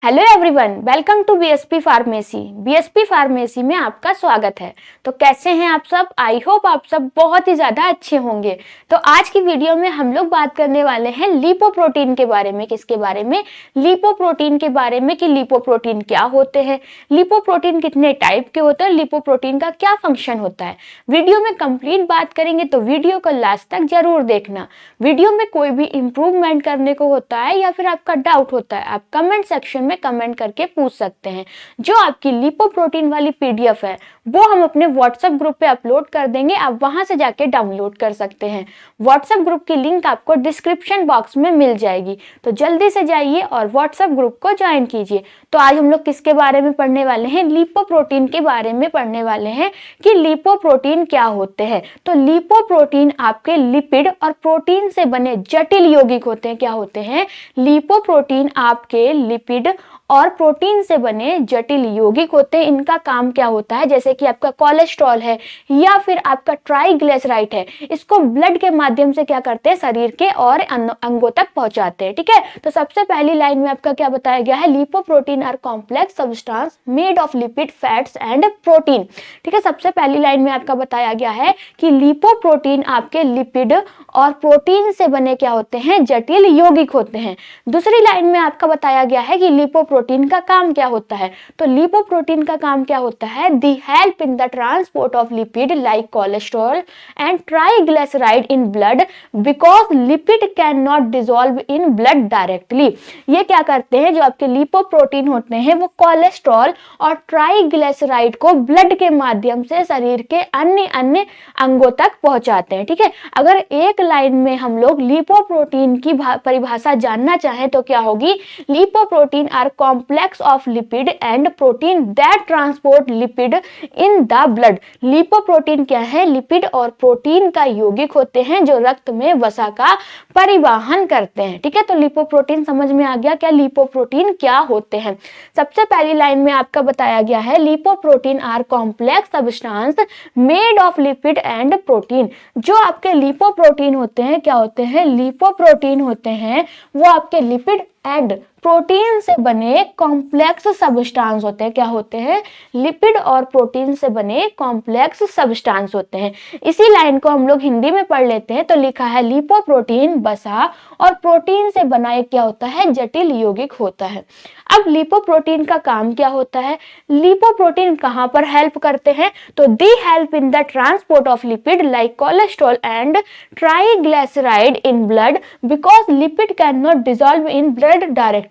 Hello everyone, welcome to BSP pharmacy. BSP pharmacy में आपका स्वागत है। तो कैसे हैं आप सब? आई होप आप सब बहुत ही ज्यादा अच्छे होंगे। तो आज की वीडियो में हम लोग बात करने वाले हैं लिपोप्रोटीन के बारे में। किसके बारे में? लिपोप्रोटीन के बारे में कि लिपोप्रोटीन क्या होते हैं, लिपोप्रोटीन कितने टाइप के होते हैं, लिपोप्रोटीन का क्या फंक्शन होता है। वीडियो में कंप्लीट बात करेंगे तो वीडियो को लास्ट तक जरूर देखना। वीडियो में कोई भी इंप्रूवमेंट करने को होता है या फिर आपका डाउट होता है, आप कमेंट सेक्शन में कमेंट करके पूछ सकते हैं। जो आपकी लिपोप्रोटीन वाली पीडीएफ है वो हम अपने व्हाट्सएप ग्रुप पे अपलोड कर देंगे, आप वहां से जाके डाउनलोड कर सकते हैं। व्हाट्सएप ग्रुप की लिंक आपको डिस्क्रिप्शन बॉक्स में मिल जाएगी, तो जल्दी से जाइए और व्हाट्सएप ग्रुप को ज्वाइन कीजिए। तो आज हम लोग किसके बारे में पढ़ने वाले हैं? लिपोप्रोटीन के बारे में पढ़ने वाले हैं कि लिपोप्रोटीन क्या होते हैं। तो लिपोप्रोटीन आपके लिपिड और प्रोटीन से बने जटिल यौगिक होते हैं। क्या होते हैं? लिपोप्रोटीन आपके लिपिड और प्रोटीन से बने जटिल यौगिक होते हैं। इनका काम क्या होता है? जैसे कि आपका कोलेस्ट्रॉल है या फिर आपका ट्राइग्लिसराइड है, इसको ब्लड के माध्यम से क्या करते हैं? शरीर के और अंगों तक पहुंचाते हैं। ठीक है, तो सबसे पहली लाइन में आपका क्या बताया गया है? Lipoprotein are complex substance made of lipid, fats and protein. ठीक है, सबसे पहली लाइन में आपका बताया गया है कि लिपोप्रोटीन आपके लिपिड और प्रोटीन से बने क्या होते हैं? जटिल यौगिक होते हैं। दूसरी लाइन में आपका बताया गया है कि लिपोप्रोटीन का काम क्या होता है। तो लिपोप्रोटीन का काम क्या होता है? दी help in the transport of lipid like cholesterol and triglyceride in blood because lipid can not dissolve in blood directly. ये क्या करते हैं? जो आपके लिपोप्रोटीन होते हैं वो कोलेस्ट्रॉल और ट्राइग्लिसराइड को ब्लड के माध्यम से शरीर के अन्य अन्य अंगों तक पहुंचाते हैं। ठीक है, अगर एक लाइन में हम लोग लिपोप्रोटीन की परिभाषा जानना चाहें तो क्या होगी? Lipoprotein are complex of lipid and protein that transport lipid in the blood. Lipoprotein क्या है? लिपिड और प्रोटीन का यौगिक होते हैं जो रक्त में वसा का परिवहन करते हैं। ठीक है, तो लिपोप्रोटीन समझ में आ गया क्या लिपोप्रोटीन क्या होते हैं। सबसे पहली लाइन में आपका बताया गया है lipoprotein are complex substance made of lipid and protein. जो आपके लिपोप्रोटीन होते हैं क्या होते हैं? लिपोप्रोटीन होते हैं वो आपके लिपिड एंड प्रोटीन से बने कॉम्प्लेक्स सब्सटेंस होते हैं। क्या होते हैं? लिपिड और प्रोटीन से बने कॉम्प्लेक्स सब्सटेंस होते हैं। इसी लाइन को हम लोग हिंदी में पढ़ लेते हैं। तो लिखा है लिपोप्रोटीन वसा और प्रोटीन से बना एक क्या होता है? जटिल यौगिक होता है। अब लिपोप्रोटीन का काम क्या होता है? लिपोप्रोटीन कहां पर हेल्प करते हैं? तो दी help in the transport of lipid like cholesterol and triglyceride in blood because lipid can not dissolve in blood directly.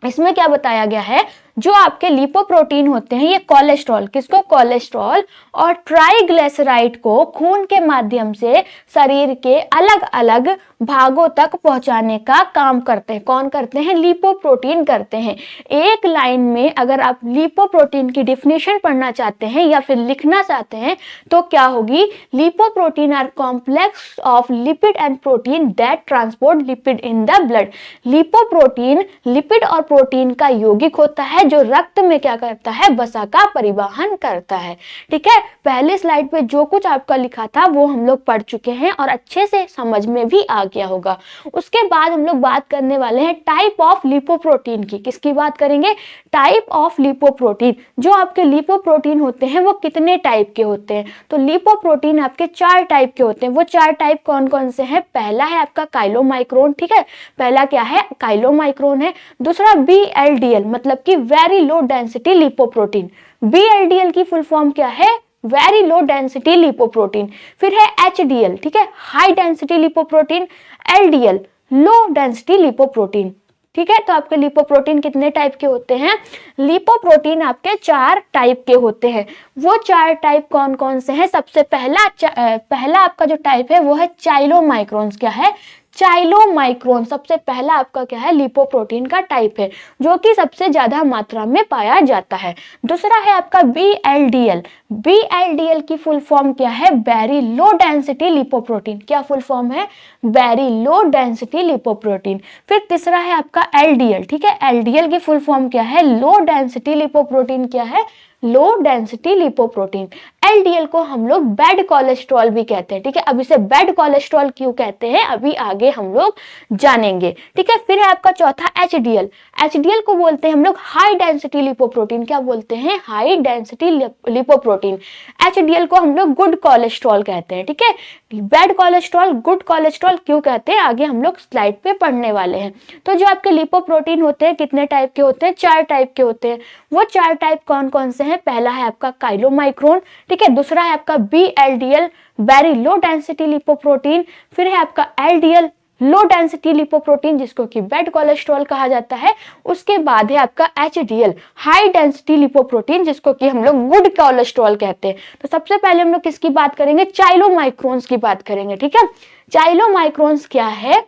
इसमें क्या बताया गया है? जो आपके लिपोप्रोटीन होते हैं ये कोलेस्ट्रॉल, किसको? कोलेस्ट्रॉल और ट्राइग्लिसराइड को खून के माध्यम से शरीर के अलग अलग भागों तक पहुंचाने का काम करते हैं। कौन करते हैं? लिपोप्रोटीन करते हैं। एक लाइन में अगर आप लिपोप्रोटीन की डिफिनेशन पढ़ना चाहते हैं या फिर लिखना चाहते हैं तो क्या होगी? Lipoprotein are complex of lipid and protein that transport lipid in the blood. Lipoprotein lipid और प्रोटीन का यौगिक होता है जो रक्त में क्या करता है? वसा का परिवहन करता है। ठीक है, पहले स्लाइड पे जो कुछ आपका लिखा था वो हम लोग पढ़ चुके हैं और अच्छे से समझ में भी आ गया होगा। उसके बाद हम लोग बात करने वाले हैं टाइप ऑफ लिपोप्रोटीन की। किसकी बात करेंगे? Type of lipoprotein. जो आपके लिपोप्रोटीन होते हैं वो कितने टाइप के होते हैं? तो लिपोप्रोटीन आपके 4 टाइप के होते हैं। वो 4 टाइप कौन कौन से हैं? पहला है आपका काइलोमाइक्रोन। ठीक है, पहला क्या है? काइलोमाइक्रोन है। दूसरा बीएलडीएल मतलब कि very low density lipoprotein. VLDL की फुल फॉर्म क्या है? Very low density lipoprotein. फिर है एचडीएल, ठीक है, high density lipoprotein. LDL low density lipoprotein. ठीक है, तो आपके लिपोप्रोटीन कितने टाइप के होते हैं? लिपोप्रोटीन आपके 4 टाइप के होते हैं। वो 4 टाइप कौन कौन से हैं? सबसे पहला आपका जो टाइप है वो है चाइलोमाइक्रोन्स। क्या है? चाइलोमाइक्रोन सबसे पहला आपका क्या है? लिपोप्रोटीन का टाइप है जो कि सबसे ज्यादा मात्रा में पाया जाता है। दूसरा है आपका बीएलडीएल। बीएलडीएल की फुल फॉर्म क्या है? Very low density lipoprotein. क्या फुल फॉर्म है? Very low density lipoprotein. फिर तीसरा है आपका एलडीएल। ठीक है, एलडीएल की फुल फॉर्म क्या है? Low density lipoprotein. क्या है? Low density lipoprotein. एलडीएल को हम लोग बैड कोलेस्ट्रॉल भी कहते हैं, ठीक है। अब इसे बैड कोलेस्ट्रॉल क्यों कहते हैं अभी आगे हम लोग जानेंगे, ठीक है। फिर है आपका चौथा एचडीएल। एचडीएल को बोलते हैं हम लोग हाई डेंसिटी लिपोप्रोटीन। क्या बोलते हैं? High density lipoprotein. एचडीएल को हम लोग गुड कोलेस्ट्रॉल कहते हैं, ठीक है। बैड कोलेस्ट्रॉल, गुड कोलेस्ट्रॉल क्यों कहते हैं आगे हम लोग स्लाइड पे पढ़ने वाले हैं। तो जो आपके लिपोप्रोटीन होते हैं कितने टाइप के होते हैं? 4 टाइप के होते हैं। वो 4 टाइप कौन कौन से हैं? पहला है आपका काइलोमाइक्रोन, ठीक है। दूसरा है आपका VLDL, very low density lipoprotein. फिर है आपका एलडीएल, लो डेंसिटी लिपोप्रोटीन, जिसको कि बैड कोलेस्ट्रॉल कहा जाता है। उसके बाद है आपका एचडीएल, हाई डेंसिटी लिपोप्रोटीन, जिसको कि हम लोग गुड कोलेस्ट्रॉल कहते हैं। तो सबसे पहले हम लोग किसकी बात करेंगे? चाइलोमाइक्रोन्स की बात करेंगे, ठीक है। चाइलोमाइक्रोन्स क्या है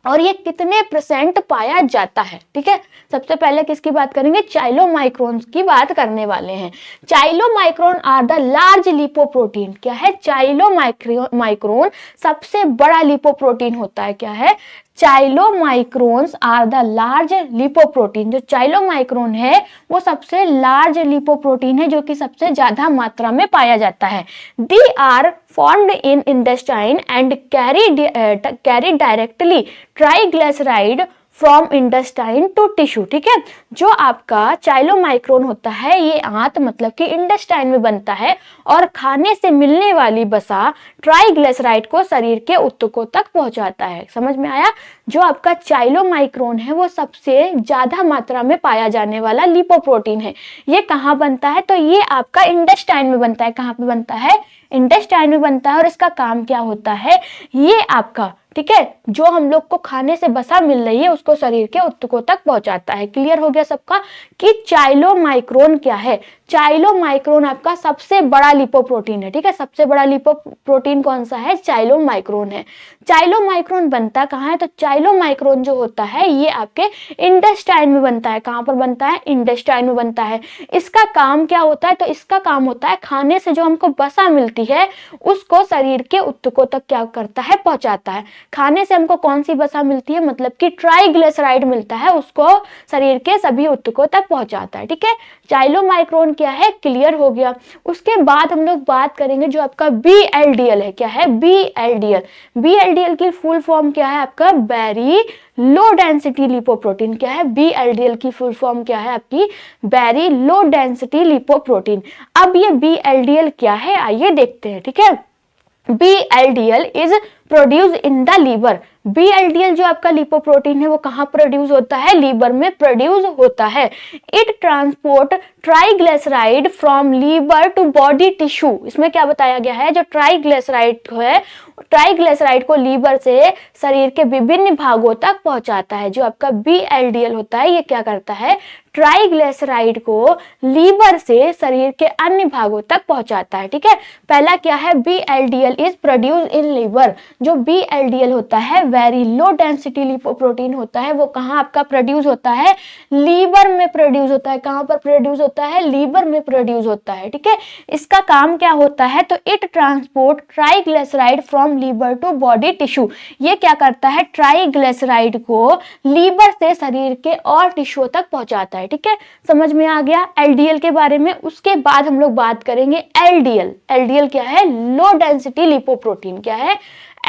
और ये कितने % पाया जाता है, ठीक है। सबसे पहले किसकी बात करेंगे? चाइलोमाइक्रोन्स की बात करने वाले हैं। चाइलोमाइक्रोन आर द लार्ज लिपोप्रोटीन। क्या है? चाइलोमाइक्रोन सबसे बड़ा लिपोप्रोटीन होता है। क्या है? चाइलोमाइक्रोन्स आर द लार्ज लिपोप्रोटीन। जो चाइलोमाइक्रोन है वो सबसे लार्ज लिपोप्रोटीन है, जो कि सबसे ज्यादा मात्रा में पाया जाता है। They are formed in intestine and carry directly triglyceride from intestine to tissue, ठीक है। जो आपका चाइलोमाइक्रोन होता है ये आंत मतलब कि इंटेस्टाइन में बनता है और खाने से मिलने वाली वसा ट्राइग्लिसराइड को शरीर के ऊतकों तक पहुंचाता है। समझ में आया? जो आपका चाइलोमाइक्रोन है वो सबसे ज्यादा मात्रा में पाया जाने वाला लिपोप्रोटीन है। ये कहाँ बनता है? तो ये आपका इंटेस्टाइन में बनता है। कहाँ पे बनता है? इंटेस्टाइन में बनता है। और इसका काम क्या होता है? ये आपका, ठीक है, जो हम लोग को खाने से वसा मिल रही है उसको शरीर के ऊतकों तक पहुंचाता है। क्लियर हो गया सबका कि चाइलोमाइक्रोन क्या है? चाइलोमाइक्रोन आपका सबसे बड़ा लिपोप्रोटीन है, ठीक है। सबसे बड़ा लिपोप्रोटीन कौन सा है? चाइलोमाइक्रोन है। चाइलोमाइक्रोन बनता कहाँ है? तो चाइलोमाइक्रोन जो होता है ये आपके इंटेस्टाइन में बनता है। कहाँ पर बनता है? इंटेस्टाइन में बनता है। इसका काम क्या होता है? तो इसका काम होता है खाने से जो हमको वसा मिलती है उसको शरीर के ऊतकों तक क्या करता है? पहुंचाता है। खाने से हमको कौन सी वसा मिलती है? मतलब कि ट्राइग्लिसराइड मिलता है, उसको शरीर के सभी ऊतकों तक पहुंचाता है, ठीक है। चाइलोमाइक्रोन क्या है? क्लियर हो गया। उसके बाद हम लोग बात करेंगे जो आपका बीएलडीएल है। क्या है? बीएलडीएल। बीएलडीएल की फुल फॉर्म क्या है आपका? Very low density lipoprotein. क्या है? बीएलडीएल की फुल फॉर्म क्या है आपकी? Very low density lipoprotein. अब ये बीएलडीएल क्या है आइए देखते हैं, ठीक है। VLDL is produce in the liver. VLDL जो आपका लिपोप्रोटीन है वो कहाँ प्रोड्यूस होता है? लीवर में प्रोड्यूस होता है। It transport triglyceride from liver to body tissue. इसमें क्या बताया गया है? जो ट्राइग्लिसराइड है, ट्राइग्लिसराइड को लीवर से शरीर के विभिन्न भागों तक पहुंचाता है। जो आपका बीएलडीएल होता है ये क्या करता है? ट्राइग्लिसराइड को लीवर से शरीर के अन्य भागों तक पहुंचाता है, ठीक है। पहला क्या है? VLDL is produce in liver. जो बीएलडीएल होता है वेरी लो डेंसिटी लिपोप्रोटीन होता है, वो कहाँ आपका प्रोड्यूस होता है? लीवर में प्रोड्यूस होता है। कहाँ पर प्रोड्यूस होता है? लीवर में प्रोड्यूस होता है, ठीक है। इसका काम क्या होता है? तो it transport triglyceride from liver to body tissue. ये क्या करता है? ट्राइग्लिसराइड को लीवर से शरीर के और टिश्यू तक पहुंचाता है, ठीक है। समझ में आ गया एलडीएल के बारे में। उसके बाद हम लोग बात करेंगे एलडीएल। एलडीएल क्या है? Low density lipoprotein. क्या है?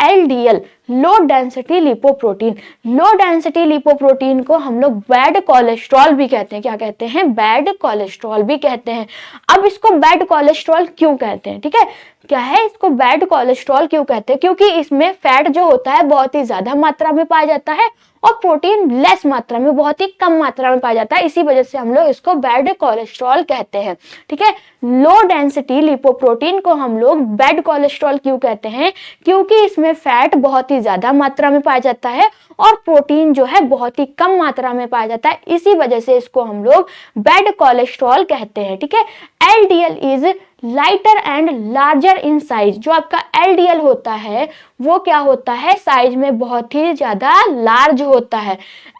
LDL, low density lipoprotein. Low density lipoprotein को हम लोग बैड कोलेस्ट्रॉल भी कहते हैं। क्या कहते हैं? बैड कोलेस्ट्रॉल भी कहते हैं। अब इसको बैड कोलेस्ट्रॉल क्यों कहते हैं? ठीक है, क्या है? इसको बैड कोलेस्ट्रॉल क्यों कहते हैं? क्योंकि इसमें फैट जो होता है बहुत ही ज्यादा मात्रा में पाया जाता है और प्रोटीन लेस मात्रा में, बहुत ही कम मात्रा में पाया जाता है। इसी वजह से हम लोग इसको बैड कोलेस्ट्रॉल कहते हैं, ठीक है। लो डेंसिटी लिपोप्रोटीन को हम लोग बैड कोलेस्ट्रॉल क्यों कहते हैं? क्योंकि इसमें फैट बहुत ही ज्यादा मात्रा में पाया जाता है और प्रोटीन जो है बहुत ही कम मात्रा में पाया जाता है। इसी वजह से इसको हम लोग बैड कोलेस्ट्रॉल कहते हैं, ठीक है। LDL is lighter and larger in size. जो आपका एलडीएल होता है वो क्या होता है? साइज में बहुत ही ज्यादा लार्ज होता है।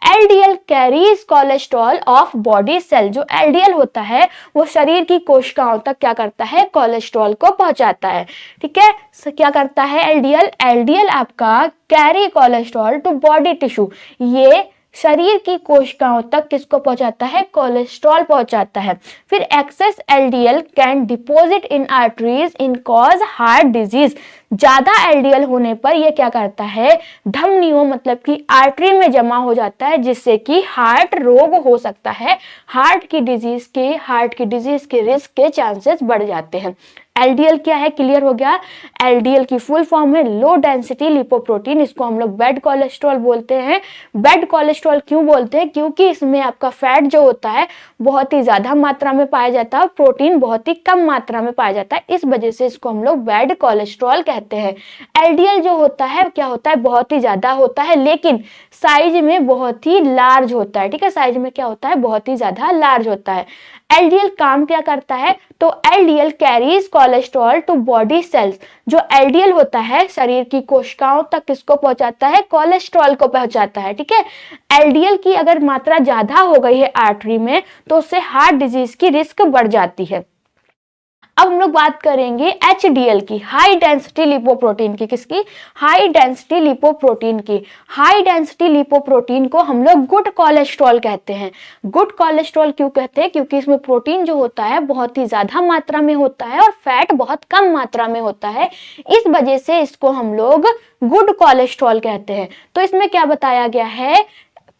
LDL carries cholesterol of body cell. जो एलडीएल होता है वो शरीर की कोशिकाओं तक क्या करता है? कोलेस्ट्रॉल को पहुंचाता है, ठीक है। क्या करता है एलडीएल? एलडीएल आपका carry cholesterol to body tissue. ये शरीर की कोशिकाओं तक किसको पहुंचाता है? कोलेस्ट्रॉल पहुंचाता है। फिर excess LDL can deposit in arteries in cause heart disease. ज्यादा एलडीएल होने पर यह क्या करता है? धमनियों मतलब कि आर्टरी में जमा हो जाता है, जिससे कि हार्ट रोग हो सकता है। हार्ट की डिजीज के रिस्क के चांसेस बढ़ जाते हैं। एलडीएल क्या है? क्लियर हो गया। एलडीएल की फुल फॉर्म है लो डेंसिटी लिपोप्रोटीन। इसको हम लोग बैड कोलेस्ट्रॉल बोलते हैं। बैड कोलेस्ट्रॉल क्यों बोलते हैं? क्योंकि इसमें आपका फैट जो होता है बहुत ही ज्यादा मात्रा में पाया जाता है और प्रोटीन बहुत ही कम मात्रा में पाया जाता है, इस वजह से इसको हम लोग बैड कोलेस्ट्रॉल कहते हैं। एलडीएल जो होता है क्या होता है? बहुत ही ज्यादा होता है, लेकिन साइज में बहुत ही लार्ज होता है। ठीक है, साइज में क्या होता है? बहुत ही ज्यादा लार्ज होता है। एलडीएल काम क्या करता है? तो LDL carries cholesterol to body cells. जो एलडीएल होता है शरीर की कोशिकाओं तक किसको पहुंचाता है? कोलेस्ट्रॉल को पहुंचाता है। ठीक है, एलडीएल की अगर मात्रा ज्यादा हो गई है आर्टरी में तो उससे हार्ट डिजीज की रिस्क बढ़ जाती है। अब हम लोग बात करेंगे एचडीएल की, हाई डेंसिटी लिपोप्रोटीन की। किसकी? हाई डेंसिटी लिपोप्रोटीन की। हाई डेंसिटी लिपोप्रोटीन को हम लोग गुड कोलेस्ट्रॉल कहते हैं। गुड कोलेस्ट्रॉल क्यों कहते हैं? क्योंकि इसमें प्रोटीन जो होता है बहुत ही ज्यादा मात्रा में होता है और फैट बहुत कम मात्रा में होता है, इस वजह से इसको हम लोग गुड कोलेस्ट्रॉल कहते हैं। तो इसमें क्या बताया गया है?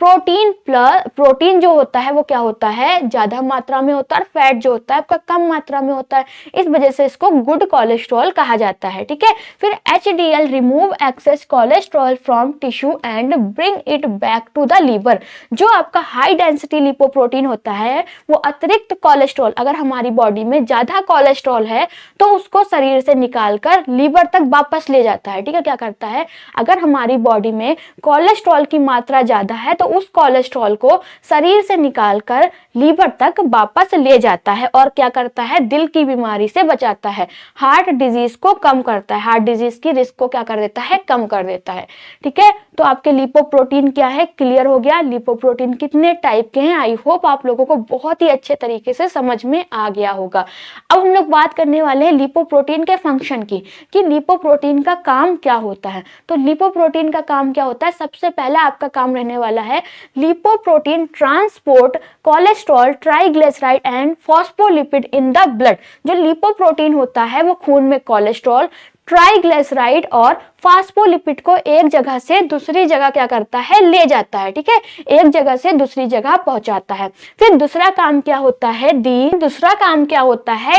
प्रोटीन जो होता है वो क्या होता है? ज्यादा मात्रा में होता है और फैट जो होता है आपका कम मात्रा में होता है, इस वजह से इसको गुड कोलेस्ट्रॉल कहा जाता है। ठीक है, फिर HDL remove excess cholesterol from tissue and bring it back to the liver. जो आपका हाई डेंसिटी लिपोप्रोटीन होता है वो अतिरिक्त कोलेस्ट्रॉल, अगर हमारी बॉडी में ज्यादा कोलेस्ट्रॉल है तो उसको शरीर से निकालकर लीवर तक वापस ले जाता है। ठीक है, क्या करता है? अगर हमारी बॉडी में कोलेस्ट्रॉल की मात्रा ज्यादा है तो उस कोलेस्ट्रॉल को शरीर से निकालकर लीवर तक वापस ले जाता है और क्या करता है? दिल की बीमारी से बचाता है, हार्ट डिजीज को कम करता है, हार्ट डिजीज की रिस्क को क्या कर देता है? कम कर देता है। ठीक है, तो आपके लिपोप्रोटीन क्या है? क्लियर हो गया। लिपोप्रोटीन कितने टाइप के हैं? आई होप आप लोगों को बहुत ही अच्छे तरीके से समझ में आ गया होगा। अब हम लोग बात करने वाले हैं लिपोप्रोटीन के फंक्शन की, कि लिपोप्रोटीन का काम क्या होता है। तो लिपोप्रोटीन का काम क्या होता है? सबसे पहला आपका काम रहने वाला है lipoprotein transport cholesterol, triglyceride and phospholipid in the blood. जो लिपोप्रोटीन होता है वो खून में कोलेस्ट्रॉल, ट्राइग्लिसराइड और फास्फोलिपिड को एक जगह से दूसरी जगह क्या करता है? ले जाता है। ठीक है, एक जगह से दूसरी जगह पहुंचाता है। फिर दूसरा काम क्या होता है?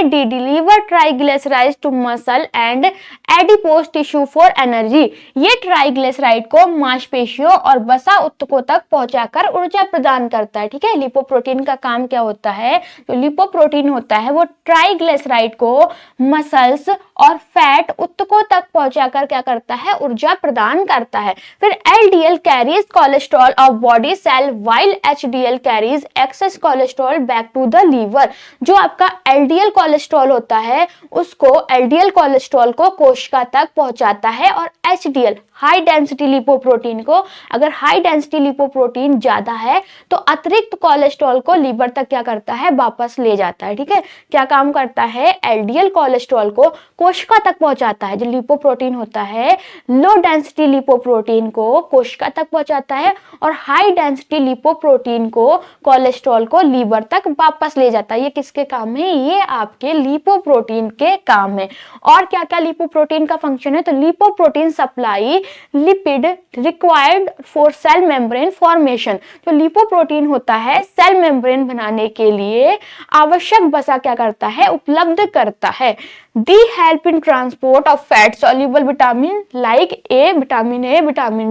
D deliver triglyceride to muscle and adipose tissue for energy. ये ट्राइग्लिसराइड को मांसपेशियों और वसा ऊतकों तक पहुंचाकर ऊर्जा प्रदान करता है। ठीक है, लिपोप्रोटीन का काम क्या होता है? जो लिपोप्रोटीन होता है वो ट्राइग्लिसराइड को मसल्स और फैट ऊतकों तक पहुंचाकर क्या करता है? ऊर्जा प्रदान करता है। फिर LDL carries cholesterol of body cell while HDL carries excess cholesterol back to the liver. जो आपका एलडीएल कोलेस्ट्रॉल होता है उसको, एलडीएल कोलेस्ट्रॉल को कोशिका तक पहुंचाता है और एचडीएल हाई डेंसिटी लिपोप्रोटीन को, अगर हाई डेंसिटी लिपोप्रोटीन ज्यादा है तो अतिरिक्त कोलेस्ट्रॉल को लीवर तक क्या करता है? वापस ले जाता है। ठीक है, क्या काम करता है? एलडीएल कोलेस्ट्रॉल को कोशिका तक पहुंचाता है। जो लिपोप्रोटीन होता है लो डेंसिटी लिपोप्रोटीन को कोशिका तक पहुंचाता है और हाई डेंसिटी लिपोप्रोटीन को, कोलेस्ट्रॉल को लीवर तक वापस ले जाता है। ये किसके काम है? ये आपके लिपोप्रोटीन के काम है। और क्या क्या लिपोप्रोटीन का फंक्शन है? तो lipoprotein supply lipid required for sale membrane formation. जो लिपोप्रोटीन होता है सेल मेम्ब्रेन बनाने के लिए आवश्यक वसा क्या करता है? उपलब्ध करता है। दी help in transport of fat soluble vitamin like a, vitamin D, vitamin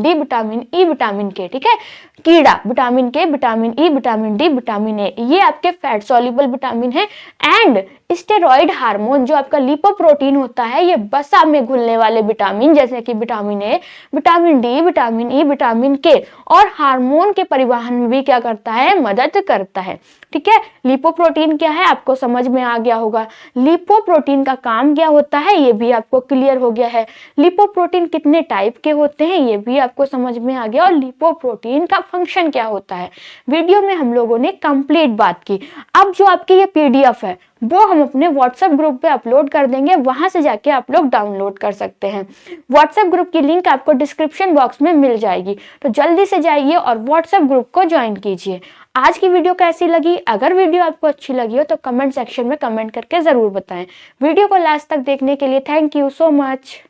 E, vitamin के। ठीक है, कीड़ा, विटामिन के, vitamin E, vitamin D, vitamin A, ये आपके फैट सॉल्युबल विटामिन है। एंड स्टेरॉइड हार्मोन, जो आपका लिपोप्रोटीन होता है ये वसा में घुलने वाले विटामिन जैसे कि vitamin A, vitamin D, vitamin E, vitamin के और हार्मोन के परिवहन में भी क्या करता है? मदद करता है। ठीक है, लिपोप्रोटीन क्या है आपको समझ में आ गया होगा। लिपोप्रोटीन का काम क्या होता है ये भी आपको क्लियर हो गया है। लिपोप्रोटीन कितने टाइप के होते हैं ये भी आपको समझ में आ गया और लिपोप्रोटीन का फंक्शन क्या होता है। वीडियो में हम लोगों ने कंप्लीट बात की। अब जो आपकी ये पीडीएफ है वो हम अपने व्हाट्सएप ग्रुप पे अपलोड कर देंगे, वहां से जाके आप लोग डाउनलोड कर सकते हैं। व्हाट्सएप ग्रुप की लिंक आपको डिस्क्रिप्शन बॉक्स में मिल जाएगी, तो जल्दी से जाइए और व्हाट्सएप ग्रुप को ज्वाइन कीजिए। आज की वीडियो कैसी लगी? अगर वीडियो आपको अच्छी लगी हो तो कमेंट सेक्शन में कमेंट करके जरूर बताएं। वीडियो को लास्ट तक देखने के लिए थैंक यू सो मच।